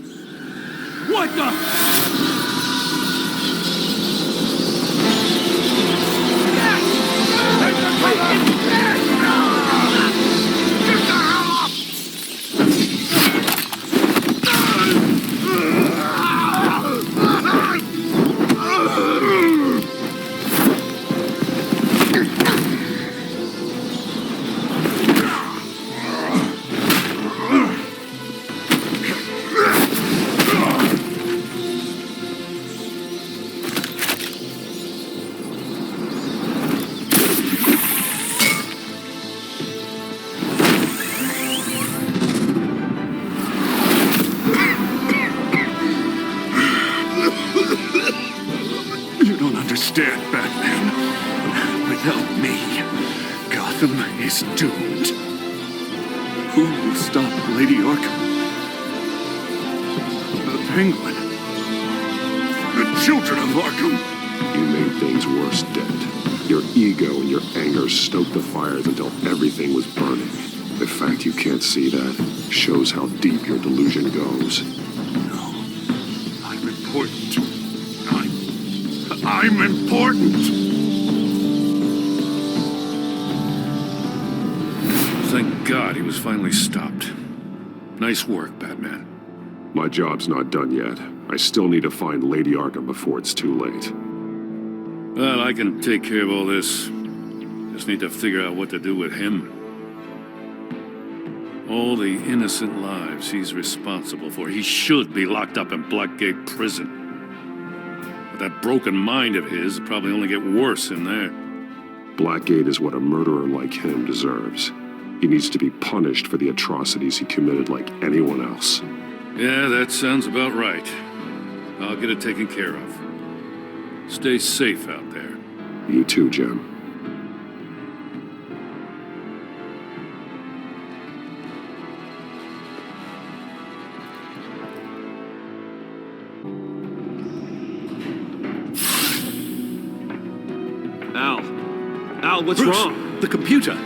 What the? understand, Batman. Without me, Gotham is doomed. Who will stop Lady Arkham? The Penguin. The children of Arkham. You made things worse, Dent. Your ego and your anger stoked the fires until everything was burning. The fact you can't see that shows how deep your delusion goes. No. I'm important. I'm important! Thank God he was finally stopped. Nice work, Batman. My job's not done yet. I still need to find Lady Arkham before it's too late. Well, I can take care of all this. Just need to figure out what to do with him. All the innocent lives he's responsible for. He should be locked up in Blackgate Prison. But that broken mind of his will probably only get worse in there. Blackgate is what a murderer like him deserves. He needs to be punished for the atrocities he committed like anyone else. Yeah, that sounds about right. I'll get it taken care of. Stay safe out there. You too, Jim. Al, what's Bruce, wrong? The computer.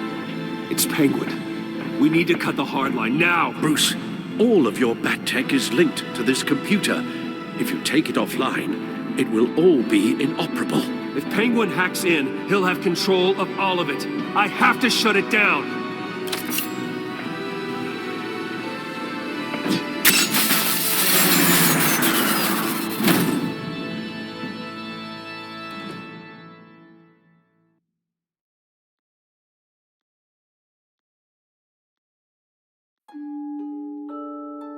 It's Penguin. We need to cut the hard line now. Bruce, all of your bat tech is linked to this computer. If you take it offline, it will all be inoperable. If Penguin hacks in, he'll have control of all of it. I have to shut it down.